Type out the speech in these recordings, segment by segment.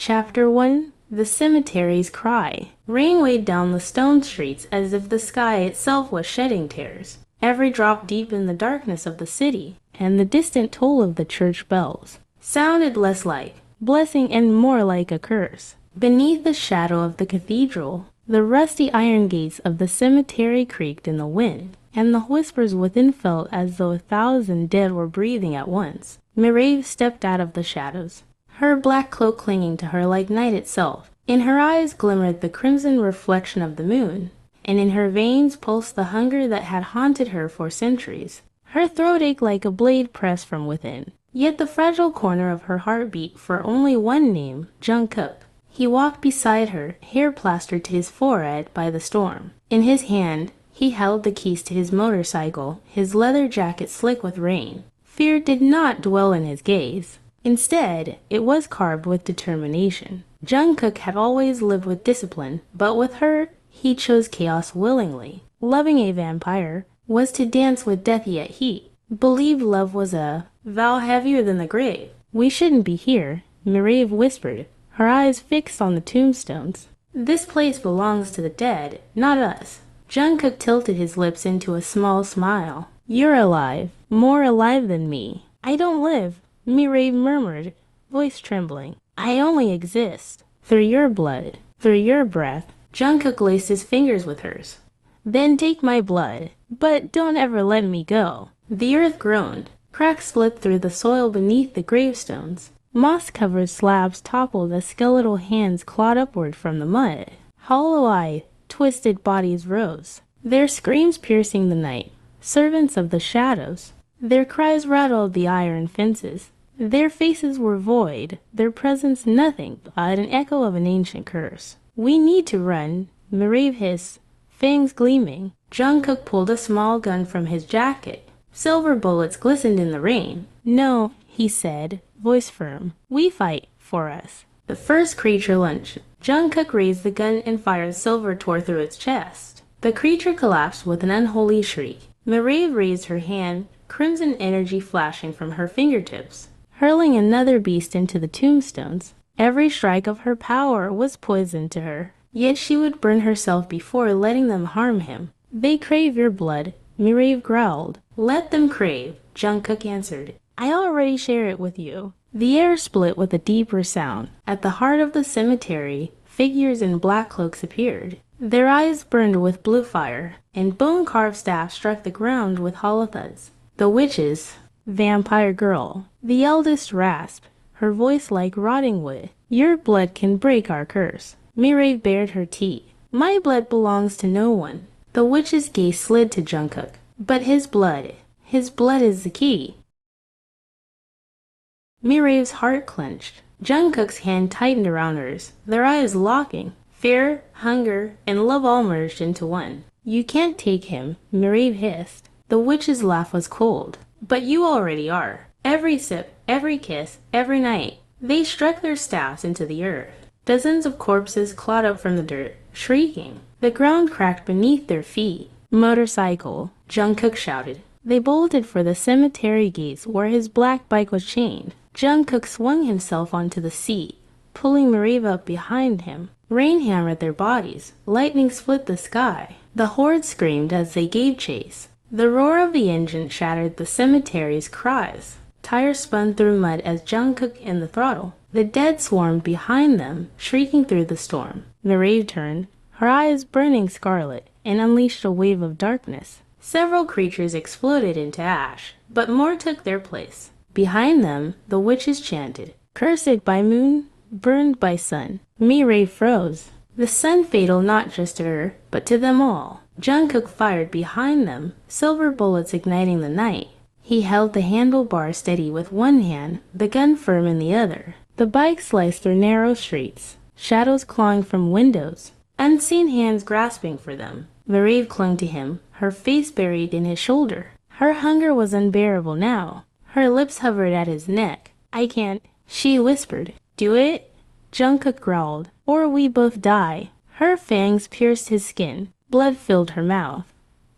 Chapter 1: The Cemetery's Cry. Rain weighed down the stone streets as if the sky itself was shedding tears. Every drop deepened the darkness of the city, and the distant toll of the church bells sounded less like blessing and more like a curse. Beneath the shadow of the cathedral, the rusty iron gates of the cemetery creaked in the wind, and the whispers within felt as though 1,000 dead were breathing at once. Mireve stepped out of the shadows, her black cloak clinging to her like night itself. In her eyes glimmered the crimson reflection of the moon, and in her veins pulsed the hunger that had haunted her for centuries. Her throat ached like a blade pressed from within, yet the fragile corner of her heart beat for only one name: Jungkook. He walked beside her, hair plastered to his forehead by the storm. In his hand, he held the keys to his motorcycle, his leather jacket slick with rain. Fear did not dwell in his gaze. Instead, it was carved with determination. Jungkook had always lived with discipline, but with her, he chose chaos willingly. Loving a vampire was to dance with death yet he believed love was a vow heavier than the grave. "We shouldn't be here," Mireve whispered, her eyes fixed on the tombstones. "This place belongs to the dead, not us." Jungkook tilted his lips into a small smile. "You're alive, more alive than me." "I don't live," Mireve murmured, voice trembling. "I only exist. Through your blood, through your breath." Jungkook laced his fingers with hers. "Then take my blood, but don't ever let me go." The earth groaned. Cracks split through the soil beneath the gravestones. Moss-covered slabs toppled as skeletal hands clawed upward from the mud. Hollow-eyed, twisted bodies rose, their screams piercing the night. Servants of the shadows. Their cries rattled the iron fences. Their faces were void, their presence nothing but an echo of an ancient curse. "We need to run," Mireve hissed, fangs gleaming. Jungkook pulled a small gun from his jacket. Silver bullets glistened in the rain. "No," he said, voice firm. "We fight for us." The first creature lunged. Jungkook raised the gun and fired. Silver tore through its chest. The creature collapsed with an unholy shriek. Mireve raised her hand, crimson energy flashing from her fingertips, hurling another beast into the tombstones. Every strike of her power was poison to her, yet she would burn herself before letting them harm him. "They crave your blood," Mireve growled. "Let them crave," Jungkook answered. "I already share it with you." The air split with a deeper sound. At the heart of the cemetery, figures in black cloaks appeared. Their eyes burned with blue fire, and bone-carved staffs struck the ground with hollow thuds. The witches. Vampire girl. The eldest rasped, her voice like rotting wood. "Your blood can break our curse." Mireve bared her teeth. "My blood belongs to no one." The witch's gaze slid to Jungkook. "But his blood is the key." Mireve's heart clenched. Jungkook's hand tightened around hers, their eyes locking. Fear, hunger, and love all merged into one. "You can't take him," Mireve hissed. The witch's laugh was cold. "But you already are. Every sip, every kiss, every night." They struck their staffs into the earth. Dozens of corpses clawed up from the dirt, shrieking. The ground cracked beneath their feet. "Motorcycle," Jungkook shouted. They bolted for the cemetery gates where his black bike was chained. Jungkook swung himself onto the seat, pulling Mireve up behind him. Rain hammered their bodies. Lightning split the sky. The horde screamed as they gave chase. The roar of the engine shattered the cemetery's cries. Tires spun through mud as Jungkook in the throttle. The dead swarmed behind them, shrieking through the storm. Mireve turned, her eyes burning scarlet, and unleashed a wave of darkness. Several creatures exploded into ash, but more took their place. Behind them, the witches chanted, "Cursed by moon, burned by sun." Mireve froze. The sun fatal not just to her, but to them all. Jungkook fired behind them, silver bullets igniting the night. He held the handlebar steady with one hand, the gun firm in the other. The bike sliced through narrow streets, shadows clawing from windows, unseen hands grasping for them. Mireve clung to him, her face buried in his shoulder. Her hunger was unbearable now. Her lips hovered at his neck. "I can't," she whispered. "Do it," Jungkook growled, "or we both die." Her fangs pierced his skin. Blood filled her mouth.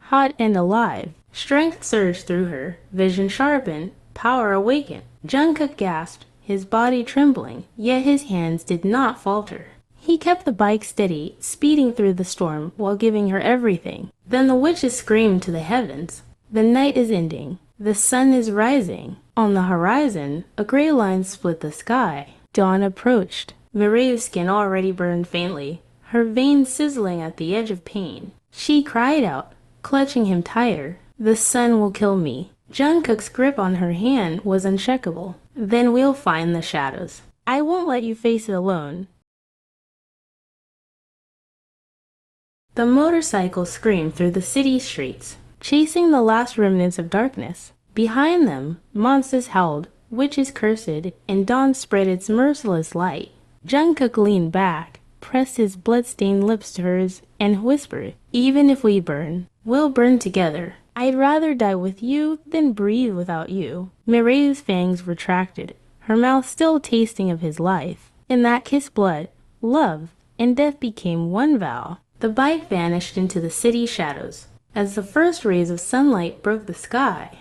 Hot and alive. Strength surged through her. Vision sharpened. Power awakened. Jungkook gasped, his body trembling, yet his hands did not falter. He kept the bike steady, speeding through the storm while giving her everything. Then the witches screamed to the heavens. The night is ending. The sun is rising. On the horizon, a gray line split the sky. Dawn approached. Mireve's skin already burned faintly, her veins sizzling at the edge of pain. She cried out, clutching him tighter. The sun will kill me. Jungkook's grip on her hand was unshakable. Then we'll find the shadows. I won't let you face it alone. The motorcycle screamed through the city streets, chasing the last remnants of darkness. Behind them, monsters howled, witches cursed, and dawn spread its merciless light. Jungkook leaned back, pressed his blood-stained lips to hers, and whispered, "Even if we burn, we'll burn together. I'd rather die with you than breathe without you." Mireille's fangs retracted, her mouth still tasting of his life. In that kiss blood, love, and death became one vow. The bike vanished into the city shadows. As the first rays of sunlight broke the sky,